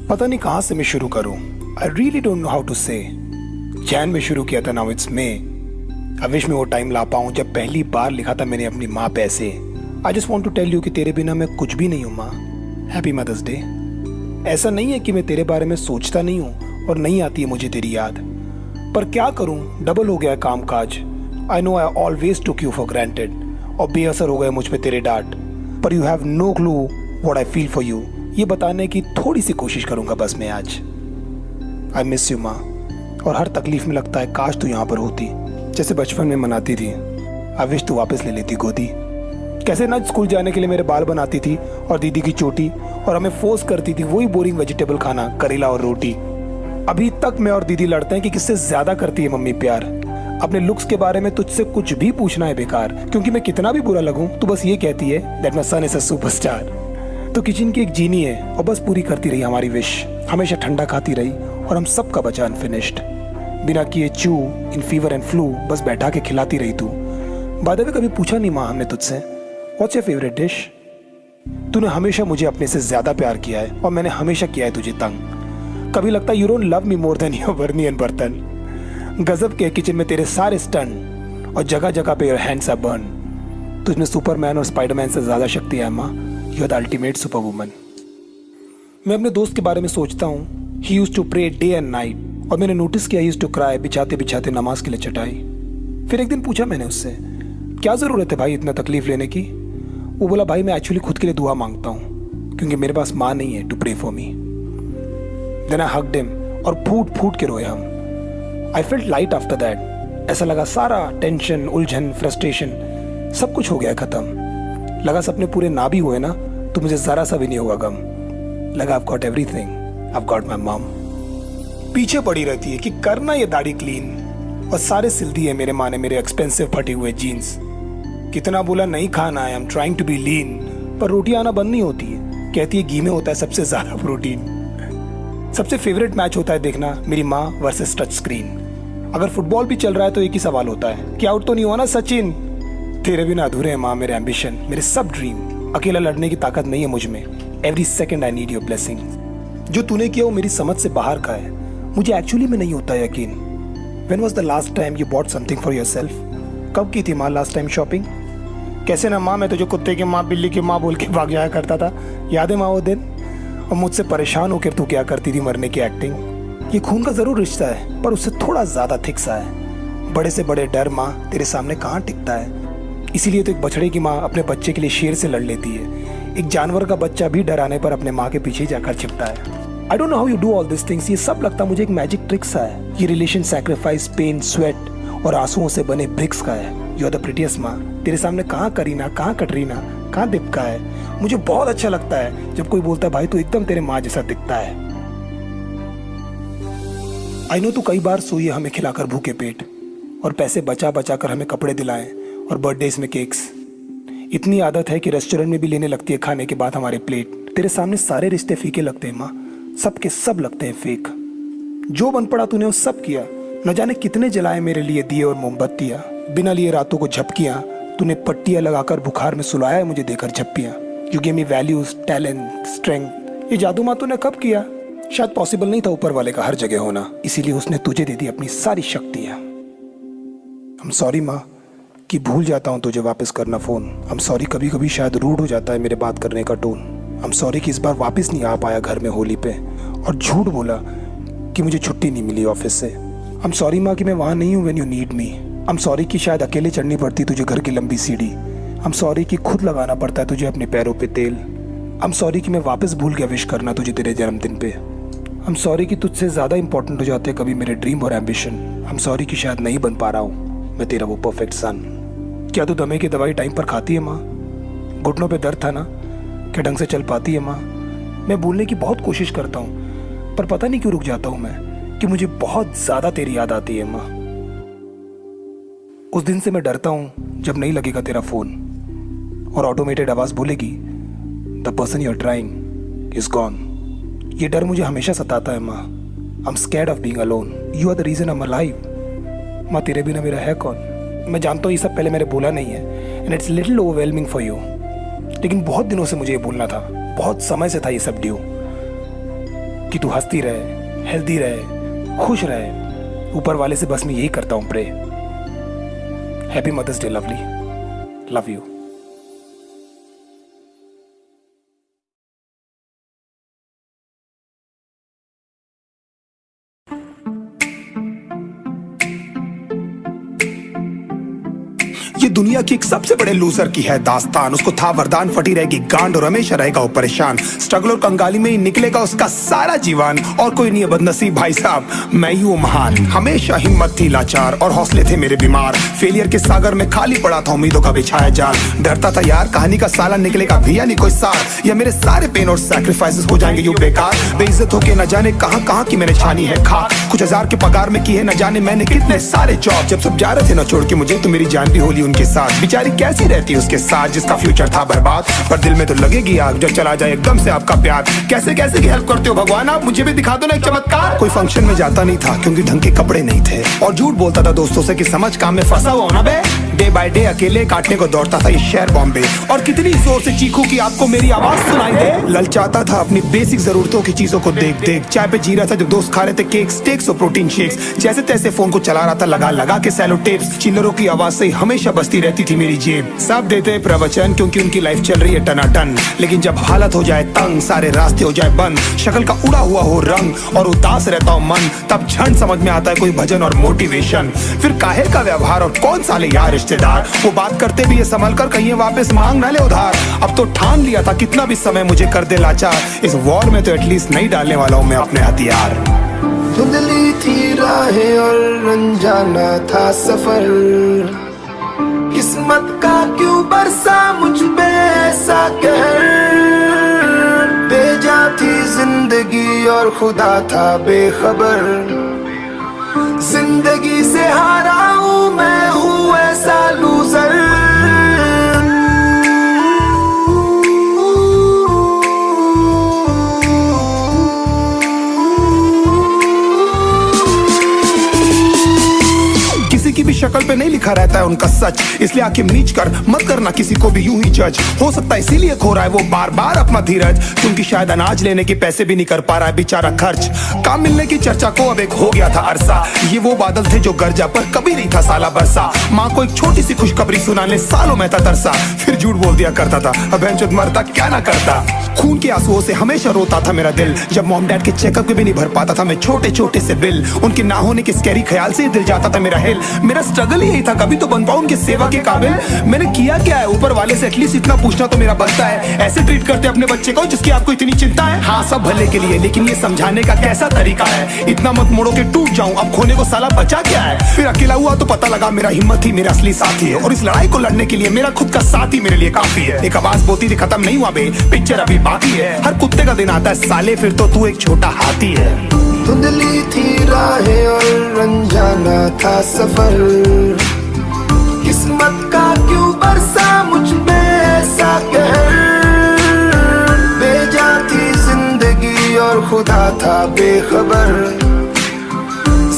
पता नहीं कहाँ से मैं शुरू करूँ। I really don't know how to say. Jan में शुरू किया था, now it's May. I wish मैं वो टाइम ला पाऊँ जब पहली बार लिखा था मैंने अपनी माँ पे ऐसे, I just want to tell you कि तेरे बिना मैं कुछ भी नहीं हूँ माँ, हैप्पी मदर्स डे। ऐसा नहीं है कि मैं तेरे बारे में सोचता नहीं हूँ और नहीं आती है मुझे तेरी याद, पर क्या करूँ, डबल हो गया है काम काज। I know I always took you for granted, और बेअसर हो गए मुझ पे तेरे डांट, पर you have no clue what I feel for you. ये बताने की थोड़ी सी कोशिश करूंगा बस मैं आज। आई मिस यू माँ, और हर तकलीफ में लगता है काश तू यहाँ पर होती, जैसे बचपन में मनाती थी। आई विश तू वापस ले लेती गोदी। कैसे ना स्कूल जाने के लिए मेरे बाल बनाती थी और दीदी की चोटी, और हमें फोर्स करती थी वही बोरिंग वेजिटेबल खाना, करेला और रोटी। अभी तक मैं और दीदी लड़ते हैं कि किससे ज्यादा करती है मम्मी प्यार। अपने लुक्स के बारे में तुझसे कुछ भी पूछना है बेकार, क्योंकि मैं कितना भी बुरा लगूं तू बस ये कहती है that my son is a superstar. तो किचन की एक जीनी है और बस पूरी करती रही हमारी विश, हमेशा ठंडा खाती रही और हम सबका बचा अनफिनिश्ड। बिना किए चू इन फीवर एंड फ्लू बस बैठा के खिलाती रही तू। बाय द वे कभी पूछा नहीं माँ हमने तुझसे व्हाट्स योर फेवरेट डिश। तूने हमेशा मुझे अपने से ज्यादा प्यार किया है और मैंने हमेशा किया है तुझे तंग। कभी लगता है you don't love me more than your बर्नियन बर्तन। गजब के किचन में तेरे सारे स्टन और जगह जगह पे योर हैंड्स आर बर्न। तुझमें सुपरमैन और स्पाइडरमैन से ज्यादा शक्ति है माँ, you are the ultimate super woman. मैं अपने दोस्त के बारे में सोचता हूँ, he used to pray day and night, और मैंने नोटिस किया ही यूज्ड टू क्राई बिछाते बिछाते नमाज के लिए चटाई। फिर एक दिन पूछा मैंने उससे क्या जरूरत है भाई इतना तकलीफ लेने की। वो बोला भाई मैं एक्चुअली खुद के लिए दुआ मांगता हूँ क्योंकि मेरे पास माँ नहीं है to pray for me. Then I hugged him और फूट फूट के रोए हम। I felt light after that. ऐसा लगा सारा टेंशन, उलझन, फ्रस्ट्रेशन सब कुछ हो गया खत्म। लगा सपने पूरे ना भी हुए ना तो मुझे जरा सा भी नहीं होगा गम। लगा I've got everything, I've got my mom। पीछे पड़ी रहती है कि करना ये दाढ़ी क्लीन, और सारे सिल दिए मेरे माँ ने मेरे एक्सपेंसिव फटे हुए जीन्स। कितना बोला नहीं खाना है, I am trying to be lean, पर रोटी आना बंद नहीं होती है। कहती है घी में होता है सबसे ज्यादा प्रोटीन। सबसे फेवरेट मैच होता है देखना मेरी माँ वर्सेस टच स्क्रीन। अगर फुटबॉल भी चल रहा है तो एक ही सवाल होता है कि आउट तो नहीं हुआ ना सचिन। तेरे बिना अधूरे हैं माँ मेरे एम्बिशन, मेरे सब ड्रीम। अकेला लड़ने की ताकत नहीं है मुझ में। Every second I need your blessing. जो तूने किया वो मेरी समझ से बाहर का है, मुझे एक्चुअली में नहीं होता यकीन। When was the last time you bought something for yourself. कब की थी माँ लास्ट टाइम शॉपिंग। कैसे ना माँ, मैं तो जो कुत्ते की माँ बिल्ली की माँ बोल के भाग जाया करता था, याद है माँ वो दिन। और मुझसे परेशान होकर तू क्या करती थी मरने की एक्टिंग। ये खून का जरूर रिश्ता है पर उससे थोड़ा ज्यादा थिक सा है। बड़े से बड़े डर माँ तेरे सामने कहाँ टिकता है। इसीलिए तो एक बछड़े की माँ अपने बच्चे के लिए शेर से लड़ लेती है। एक जानवर का बच्चा भी डर आने पर अपने माँ के पीछे जाकर छिपता है। I don't know how you do all this things. ये सब लगता मुझे एक मैजिक ट्रिक सा है। ये रिलेशन सैक्रिफाइस, पेन, स्वेट और आंसुओं से बने ब्रिक्स का है। यू आर द प्रिटियस्ट माँ। तेरे सामने कहाँ करीना, कहाँ कटरीना, कहाँ दीपिका है। मुझे बहुत अच्छा लगता है जब कोई बोलता है भाई तू एकदम तेरे माँ जैसा दिखता है। आई नो तू कई बार सोई है हमें खिलाकर भूखे पेट, और पैसे बचा बचा कर हमें कपड़े दिलाएं और बर्थडेज में केक्स। इतनी आदत है कि रेस्टोरेंट में भी लेने लगती है खाने के बाद हमारे प्लेट। तेरे सामने सारे रिश्ते फीके लगते हैं माँ, सब के सब लगते हैं फेक। जो बन पड़ा तूने वो सब किया। न जाने कितने जलाए मेरे लिए दिए और मोमबत्तियाँ। बिना लिए रातों को झपकियाँ तूने पट्टियाँ लगाकर बुखार में सुलाया है मुझे देकर झप्पियाँ। You give me values, talent, strength. ये जादू माँ तूने कब किया। शायद पॉसिबल नहीं था ऊपर वाले का हर जगह होना, इसीलिए उसने तुझे दे दी अपनी सारी शक्तियाँ। I'm सॉरी माँ कि भूल जाता हूँ तुझे वापस करना फ़ोन। I'm सॉरी कभी कभी शायद रूड हो जाता है मेरे बात करने का टोन। I'm सॉरी कि इस बार वापस नहीं आ पाया घर में होली पे, और झूठ बोला कि मुझे छुट्टी नहीं मिली ऑफिस से। I'm सॉरी माँ कि मैं वहाँ नहीं हूँ when you need me. I'm sorry कि शायद अकेले चढ़नी पड़ती तुझे घर की लंबी सीढ़ी। I'm सॉरी कि खुद लगाना पड़ता है तुझे अपने पैरों पे तेल। I'm सॉरी कि मैं वापस भूल गया विश करना तुझे तेरे जन्मदिन पे। I'm सॉरी कि तुझसे ज़्यादा इंपॉर्टेंट हो जाते हैं कभी मेरे ड्रीम और एम्बिशन। I'm सॉरी कि शायद नहीं बन पा रहा हूँ मैं तेरा वो परफेक्ट सन। क्या तू दमे की दवाई टाइम पर खाती है माँ। घुटनों पे दर्द था ना, क्या ढंग से चल पाती है माँ। मैं बोलने की बहुत कोशिश करता हूँ पर पता नहीं क्यों रुक जाता हूँ मैं, कि मुझे बहुत ज़्यादा तेरी याद आती है माँ। उस दिन से मैं डरता हूँ जब नहीं लगेगा तेरा फ़ोन और ऑटोमेटेड आवाज़ बोलेगी the person you are trying is gone. ये डर मुझे हमेशा सताता है माँ। I am scared of being alone. You are the reason I am alive. माँ तेरे बिना मेरा है कौन। मैं जानता हूँ ये सब पहले मैंने बोला नहीं है and it's little overwhelming for you, लेकिन बहुत दिनों से मुझे ये बोलना था, बहुत समय से था ये सब ड्यू। कि तू हंसती रहे, हेल्दी रहे, खुश रहे। ऊपर वाले से बस मैं यही करता हूँ, pray. Happy mother's day lovely, love you. ये दुनिया की एक सबसे बड़े लूजर की है दास्तान। उसको था वरदान, फटी रहेगी गांड और हमेशा रहेगा वो परेशान। स्ट्रगल और कंगाली में ही निकलेगा उसका सारा जीवन। और कोई नहीं है बदनसीब भाई साहब, मैं ही हूँ महान। हमेशा हिम्मत थी लाचार और हौसले थे मेरे बीमार। फेलियर के सागर में खाली पड़ा था उम्मीदों का बिछाया जाल। डरता था यार कहानी का साला निकलेगा भैया नहीं कोई सार, या मेरे सारे पेन और सैक्रिफाइसेस हो जाएंगे यूं बेकार। बेइज्जत होके न जाने कहां की मैंने छानी है खाक। कुछ हजार के पगार में की है न जाने मैंने कितने सारे जॉब। जब सब जा रहे थे न छोड़ के मुझे, तो मेरी जान भी होली उनके साथ। बेचारी कैसी रहती उसके साथ जिसका फ्यूचर था बर्बाद। पर दिल में तो लगेगी आग जब चला जाए एकदम से आपका प्यार। कैसे कैसे की हेल्प करते हो भगवान आप, मुझे भी दिखा दो ना एक चमत्कार। कोई फंक्शन में जाता नहीं था क्योंकि ढंग के कपड़े नहीं थे, और झूठ बोलता था दोस्तों से कि समझ काम में फंसा हुआ ना बे। डे बाय डे अकेले काटने को दौड़ता था ये शहर बॉम्बे। और कितनी जोर से चीखूं कि आपको मेरी आवाज सुनाई दे। ललचाता था अपनी बेसिक जरूरतों की चीजों को देख देख। चाय पे जी रहा था जब दोस्त खा रहे थे केक, स्टेक्स और प्रोटीन शेक्स। जैसे तैसे फोन को चला रहा था लगा लगा के सैलो टेप्स। चिल्लरों की आवाज से हमेशा बजती रहती थी मेरी जेब। सब देते प्रवचन क्योंकि उनकी लाइफ चल रही है टनाटन, लेकिन जब हालत हो जाए तंग, सारे रास्ते हो जाए बंद, शक्ल का उड़ा हुआ हो रंग और उदास रहता हो मन, तब क्षण समझ में आता है कोई भजन और मोटिवेशन। फिर काहे का व्यवहार और कौन साले यार रिश्तेदार, वो बात करते भी ये संभल कर कहीं वापस मांग ना ले उधार। अब तो ठान लिया था कितना भी समय मुझे कर दे लाचार, इस वॉर में तो एटलीस्ट नहीं डालने वाला हूँ मैं अपने हथियार। धुंधली थी राहें और अनजाना था सफर, किस्मत का क्यों बरसा मुझ पे ऐसा कहर। बेजा थी जिंदगी और खुदा था बेखबर, जिंदगी से हारा हूँ मैं हूँ ऐसा लूजर। की भी शक्ल पे नहीं लिखा रहता है उनका सच, इसलिए आंखें मीच कर मत करना किसी को भी यूं ही जज। हो सकता है इसीलिए खो रहा है वो बार बार अपना धीरज, क्योंकि शायद अनाज लेने के पैसे भी नहीं कर पा रहा है बेचारा खर्च। काम मिलने की चर्चा को अब एक हो गया था अरसा, ये वो बादल थे जो गरजा पर कभी नहीं था साला बरसा। माँ को एक छोटी सी खुशखबरी सुनाने सालों में था तरसा, फिर झूठ बोल दिया करता था अब बेंचों मरता क्या ना करता। खून के आंसुओं से हमेशा रोता था मेरा दिल, जब मॉम डैड के चेकअप के भी नहीं भर पाता था मैं छोटे छोटे से बिल। उनके ना होने के स्कैरी ख्याल से ही दिल जाता था मेरा हिल। मेरा स्ट्रगल ही यही था कभी तो बन पाऊं उनकी सेवा के काबिल। मैंने किया क्या है ऊपर वाले से एटलीस्ट इतना पूछना तो मेरा बनता है। ऐसे ट्रीट करते अपने बच्चे को जिसकी आपको इतनी चिंता है। हाँ सब भले के लिए, लेकिन ये समझाने का कैसा तरीका है। इतना मत मोड़ो के टूट जाऊं, अब खोने को साला बचा क्या है। फिर अकेला हुआ तो पता लगा मेरा हिम्मत ही मेरा असली साथी है, और इस लड़ाई को लड़ने के लिए मेरा खुद का साथ ही मेरे लिए काफी है। एक आवाज बोलती थी खत्म नहीं हुआ बे, पिक्चर अभी बाकी है। हर कुत्ते का दिन आता है साले, फिर तो तू एक छोटा हाथी है। धुंधली थी राहें और अनजाना था सफर, किस्मत का क्यों बरसा मुझ पे ऐसा कहर। बेजा थी जिंदगी और खुदा था बेखबर,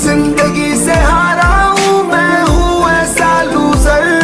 जिंदगी से हारा हूँ मैं हूँ ऐसा लूजर।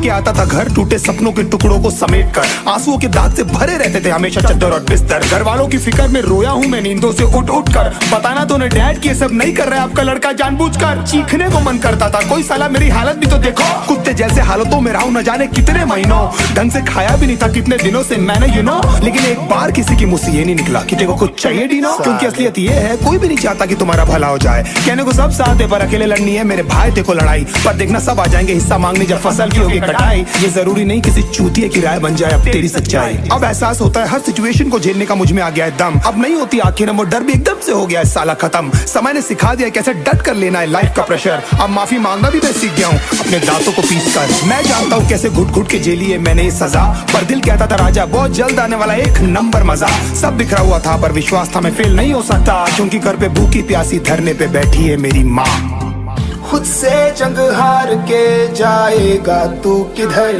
के आता था घर टूटे सपनों के टुकड़ों को समेट कर, आंसुओं के दाग से भरे रहते थे हमेशा चद्दर और बिस्तर। घर वालों की फिक्र में रोया हूँ मैं नींदों से उठ उठ कर, बताना तो नहीं डैड कि ये सब नहीं कर रहा है आपका लड़का जानबूझकर। चीखने को मन करता था कोई साला मेरी हालत भी तो देखो, कुत्ते जैसे हालतों में रहा हूँ न जाने कितने महीनों। ढंग से खाया भी नहीं था कितने दिनों से मैंने लेकिन एक बार किसी की मुंह से ये नहीं निकला कि तेरे को कुछ चाहिए डीनो। क्योंकि असलियत ये है कोई भी नहीं चाहता कि तुम्हारा भला हो जाए। कहने को सब साथ है पर अकेले लड़नी है मेरे भाई देखो लड़ाई, पर देखना सब आ जाएंगे हिस्सा मांगने जब फसल की होगी कटाई। ये जरूरी नहीं किसी चूतिए की राय बन जाए अब तेरी सच्चाई। अब एहसास होता है हर सिचुएशन को झेलने का मुझ में आ गया है दम। अब नहीं होती आखिर वो डर भी एकदम से हो गया है साला खत्म। समय ने सिखा दिया कैसे डट कर लेना है लाइफ का प्रेशर। अब माफी मांगना भी मैं सीख गया हूँ अपने दांतों को पीस कर। मैं जानता हूँ कैसे घुट घुट के झेली है मैंने ये सजा, पर दिल कहता था राजा बहुत जल्द आने वाला एक नंबर मजा। सब बिखरा हुआ था पर विश्वास था मैं फेल नहीं हो सकता, क्योंकि घर पे भूखी प्यासी धरने पे बैठी है मेरी माँ। खुद से जंग हार के जाएगा तू किधर,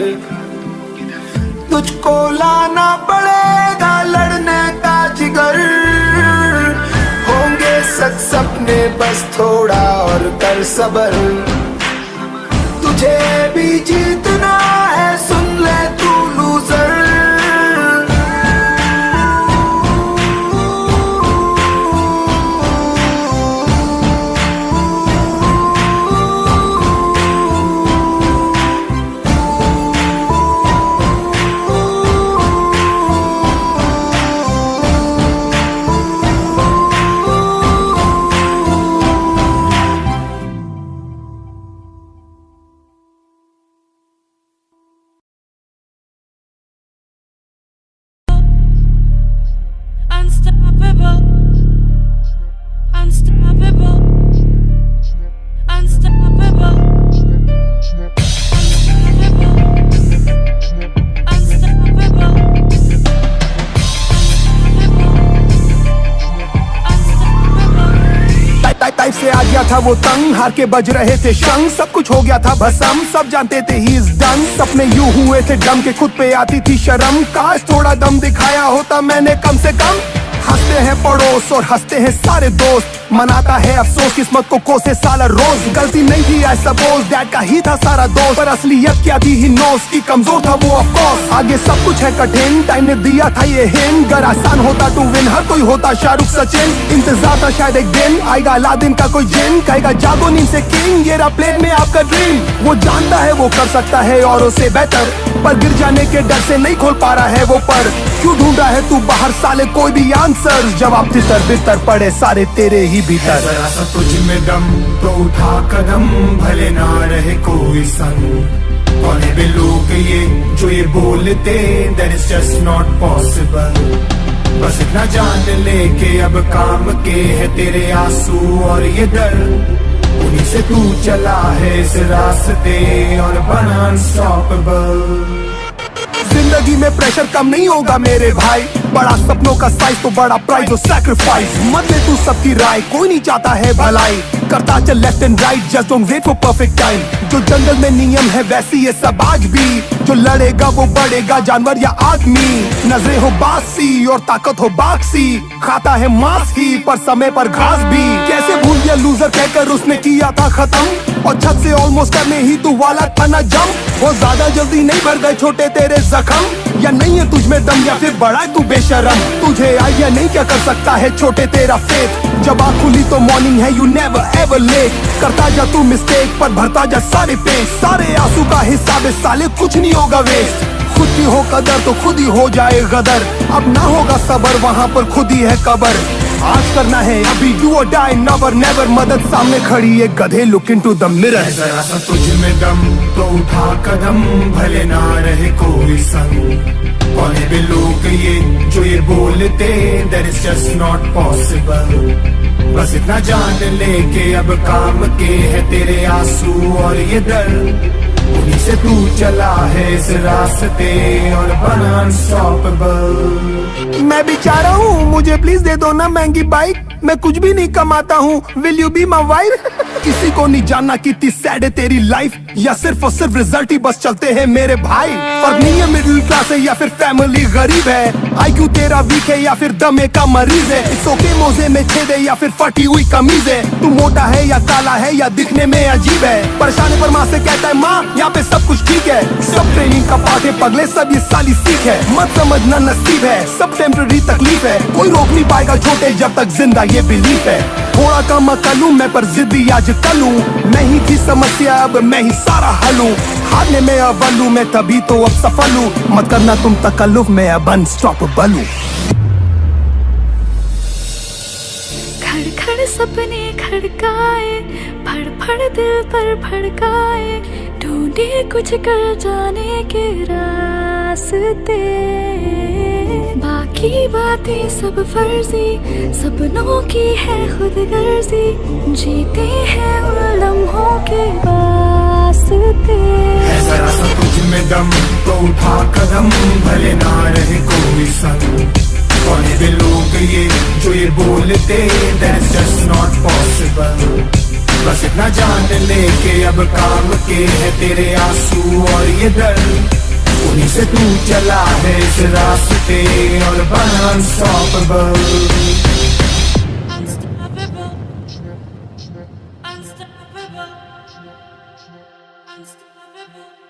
तुझको लाना पड़ेगा लड़ने का जिगर। होंगे सच सपने बस थोड़ा और कर सबर, तुझे भी जीतना है, सुन ले तू loser. Unstoppable, unstoppable, unstoppable, unstoppable, type से आ गया था वो तंग, हार के बज रहे थे शंख, सब कुछ हो गया था भसम, सब जानते थे ही इज डन। सपने यूं हुए थे डम के खुद पे आती थी शर्म, काश थोड़ा दम दिखाया होता मैंने कम से कम। हंसते हैं पड़ोस और हंसते हैं सारे दोस्त, मनाता है अफसोस किस्मत को कोसे साला रोज। गलती नहीं थी आई सपोज, डैड का ही था सारा दोस्त, पर असलियत क्या थी ही नोस की कमजोर था वो ऑफ कोर्स। आगे सब कुछ है कठिन, टाइम ने दिया था ये हिंट, अगर आसान होता टू विन हर कोई होता शाहरुख सचिन। इंतजार था शायद एक दिन आएगा अलादीन का कोई जिन, कहेगा जागो नींद से किंग, ये रहा प्लेन में आपका ड्रीम। वो जानता है वो कर सकता है औरों से बेहतर, पर गिर जाने के डर से नहीं खोल पा रहा है वो पर। क्यों ढूंढ रहा है तू बाहर साले कोई भी आंसर, जवाब तितर बितर पड़े सारे तेरे ही भीतर। जरा सा तुझ में दम तो उठा कदम, भले ना रहे कोई संग। कौन है वे लोग ये जो ये बोलते, that is just not possible। बस इतना जान ले के अब काम के है तेरे आंसू और ये दर्द, उन्हीं से तू चला है इस रास्ते और बना अनस्टॉपेबल। जिंदगी में प्रेशर कम नहीं होगा मेरे भाई, बड़ा सपनों का साइज तो बड़ा प्राइस और सैक्रिफाइस। मत ले तू सबकी राय, कोई नहीं चाहता है भलाई, करता चल left and right, just don't wait for perfect time. जो जंगल में नियम है वैसे ये सब आज भी, जो लड़ेगा वो बढ़ेगा जानवर या आदमी। नजरें हो बासी और ताकत हो बाक्सी, खाता है मांस ही पर समय पर घास भी। कैसे भूल गया लूजर कहकर उसने किया था खत्म, और छत से ऑलमोस्ट करने ही तू वाला था ना जम। वो ज्यादा जल्दी नहीं भर गए छोटे तेरे जख्म, या नहीं है तुझ में दम या फिर बड़ा है तू बेशरम। तुझे आइडिया नहीं क्या कर सकता है छोटे तेरा फेथ, जब आँख खुली तो मॉर्निंग है यू नेवर एवर लेट। करता जा तू मिस्टेक पर भरता जा सारे पेज, सारे आंसू का हिसाब है साले कुछ नहीं होगा वेस्ट। खुद की हो कदर तो खुद ही हो जाए गदर, अब ना होगा सबर वहाँ पर खुद ही है कबर। आज करना है अभी डू और डाई नेवर नेवर, मदद सामने खड़ी है गधे लुक इनटू द मिरर। जरा सा तुझ में दम तो उठा कदम, भले ना रहे कोई संग। कौन है वे लोग ये जो ये बोलते, that is just not possible। बस इतना जान ले के अब काम के है तेरे आंसू और ये दर्द, उन्हीं से तू चला है इस रास्ते और बना अनस्टॉपेबल। मैं बेचारा हूँ, मुझे प्लीज दे दो ना महंगी बाइक, मैं कुछ भी नहीं कमाता हूँ, will you be my wife. किसी को नहीं जानना कितनी सैड है तेरी लाइफ, या सिर्फ और सिर्फ रिजल्ट ही बस चलते हैं मेरे भाई। फर्क नहीं है मिडिल क्लास है या फिर फैमिली गरीब है, आईक्यू तेरा वीक है या फिर दमे का मरीज है। इट्स ओके मोजे में छेद है या फिर फटी हुई कमीज है, तू मोटा है या काला है या दिखने में अजीब है। परेशानी पर माँ से कहता है माँ यहाँ पे सब कुछ ठीक है, सब ट्रेनिंग का पार्ट है पगले, सब ये साली सीख है। मत समझना नसीब है, सब टेम्पररी तकलीफ है, कोई रोक नहीं पाएगा छोटे जब तक जिंदा ये बिलीफ है। थोड़ा कम अकल हूँ मैं पर जिद्दी आज कल हूँ, मैं ही थी समस्या अब मैं ही सारा हल हूँ। हारने में अव्वल हूँ मैं तभी तो अब सफल हूँ, मत करना तुम तकल्लुफ मैं अब अनस्टॉपेबल हूँ। खड़ खड़ सपने खड़काए, फड़ फड़ दिल पर भड़काए, ढूंढे कुछ कर जाने के रास्ते। बाकी बातें सब फर्जी, सपनों की है खुद गर्जी, जीते हैं उन लम्हों के वास्ते। है जरा सा तुझ में दम तो उठा कदम, भले ना रहे कोई संग। कौन है वे लोग ये जो ये बोलते, that's just not possible। बस इतना जान ले के अब काम के है तेरे आंसू और ये दर्द, उन्हीं से तू चला है इस रास्ते और बना अनस्टॉपेबल। Unstoppable, unstoppable.